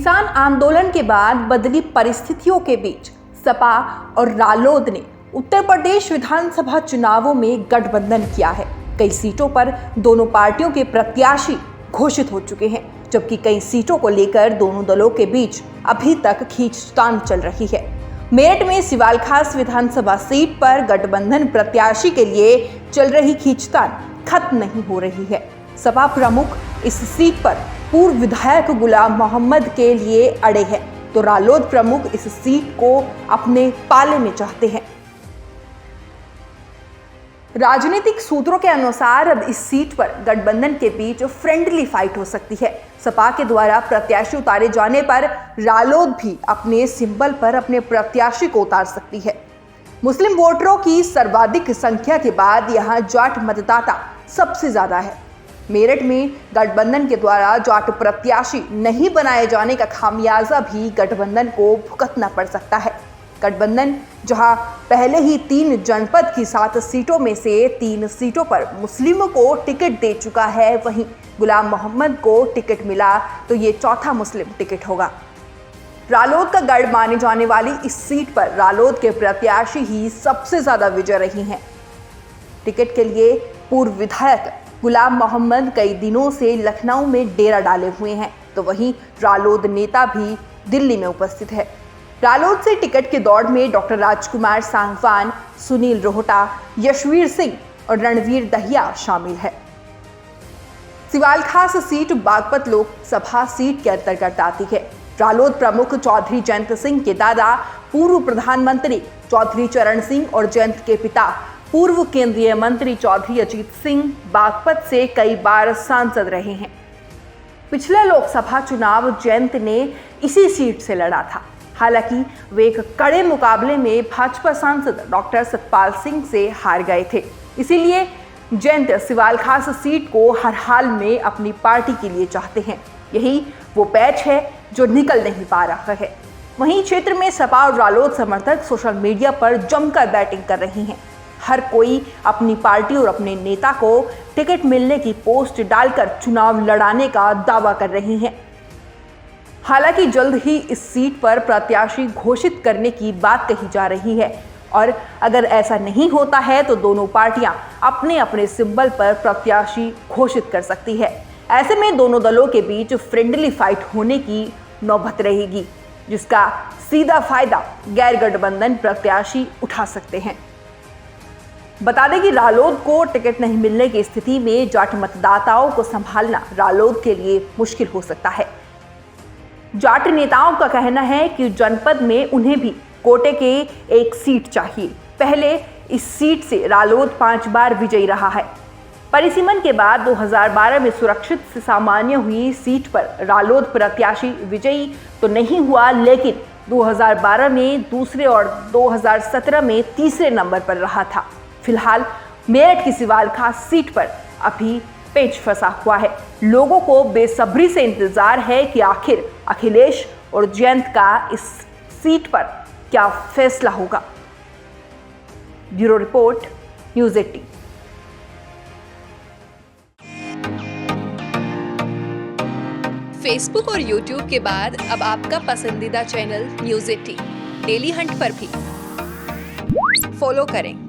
किसान आंदोलन के बाद बदली परिस्थितियों के बीच सपा और रालोद ने उत्तर प्रदेश विधानसभा चुनावों में गठबंधन किया है। कई सीटों पर दोनों पार्टियों के प्रत्याशी घोषित हो चुके हैं, जबकि कई सीटों को लेकर दोनों दलों के बीच अभी तक खींचतान चल रही है। मेरठ में सिवाल खास विधानसभा सीट पर गठबंधन प्रत्याशी के लिए चल रही खींचतान खत्म नहीं हो रही है। सपा प्रमुख इस सीट पर पूर्व विधायक गुलाम मोहम्मद के लिए अड़े हैं, तो रालोद प्रमुख इस सीट को अपने पाले में चाहते हैं। राजनीतिक सूत्रों के अनुसार अब इस सीट पर गठबंधन के बीच फ्रेंडली फाइट हो सकती है। सपा के द्वारा प्रत्याशी उतारे जाने पर रालोद भी अपने सिंबल पर अपने प्रत्याशी को उतार सकती है। मुस्लिम वोटरों की सर्वाधिक संख्या के बाद यहां जाट मतदाता सबसे ज्यादा है। मेरठ में गठबंधन के द्वारा जाट प्रत्याशी नहीं बनाए जाने का खामियाजा भी गठबंधन को भुगतना पड़ सकता है। गठबंधन जहां पहले ही 3 जनपद की 7 सीटों में से 3 सीटों पर मुस्लिमों को टिकट दे चुका है, वहीं गुलाम मोहम्मद को टिकट मिला तो ये चौथा मुस्लिम टिकट होगा। रालोद का गढ़ माने जाने वाली इस सीट पर रालोद के प्रत्याशी ही सबसे ज्यादा विजय रही हैं। टिकट के लिए पूर्व विधायक गुलाम मोहम्मद कई दिनों से लखनऊ में डेरा डाले हुए हैं, तो वहीं रालोद नेता भी दिल्ली में उपस्थित है। रालोद से टिकट की दौड़ में डॉक्टर राजकुमार सांगवान, सुनील रोहटा, यशवीर सिंह और रणवीर दहिया शामिल है। सिवाल खास सीट बागपत लोकसभा सीट के अंतर्गत आती है। रालोद प्रमुख चौधरी जयंत सिंह के दादा पूर्व प्रधानमंत्री चौधरी चरण सिंह और जयंत के पिता पूर्व केंद्रीय मंत्री चौधरी अजीत सिंह बागपत से कई बार सांसद रहे हैं। पिछला लोकसभा चुनाव जयंत ने इसी सीट से लड़ा था। हालांकि वे एक कड़े मुकाबले में भाजपा सांसद डॉक्टर सतपाल सिंह से हार गए थे, इसीलिए जयंत सिवाल खास सीट को हर हाल में अपनी पार्टी के लिए चाहते हैं। यही वो पैच है जो निकल नहीं पा रहा है। वहीं क्षेत्र में सपा और रालोद समर्थक सोशल मीडिया पर जमकर बैटिंग कर रही हैं। हर कोई अपनी पार्टी और अपने नेता को टिकट मिलने की पोस्ट डालकर चुनाव लड़ाने का दावा कर रही हैं। हालांकि जल्द ही इस सीट पर प्रत्याशी घोषित करने की बात कही जा रही है, और अगर ऐसा नहीं होता है तो दोनों पार्टियां अपने अपने सिंबल पर प्रत्याशी घोषित कर सकती है। ऐसे में दोनों दलों के बीच फ्रेंडली फाइट होने की नौबत रहेगी, जिसका सीधा फायदा गैर गठबंधन प्रत्याशी उठा सकते हैं। बता दें कि रालोद को टिकट नहीं मिलने की स्थिति में जाट मतदाताओं को संभालना रालोद के लिए मुश्किल हो सकता है। जाट नेताओं का कहना है कि जनपद में उन्हें भी कोटे के एक सीट चाहिए। पहले इस सीट से रालोद 5 बार विजयी रहा है। परिसीमन के बाद 2012 में सुरक्षित से सामान्य हुई सीट पर रालोद प्रत्याशी विजयी तो नहीं हुआ, लेकिन 2012 में दूसरे और 2017 में तीसरे नंबर पर रहा था। फिलहाल मेरठ की सिवाल खास सीट पर अभी पेच फंसा हुआ है। लोगों को बेसब्री से इंतजार है कि आखिर अखिलेश और जयंत का इस सीट पर क्या फैसला होगा। Bureau report, news 18। फेसबुक और यूट्यूब के बाद अब आपका पसंदीदा चैनल न्यूज़ 18 डेली हंट पर भी फॉलो करें।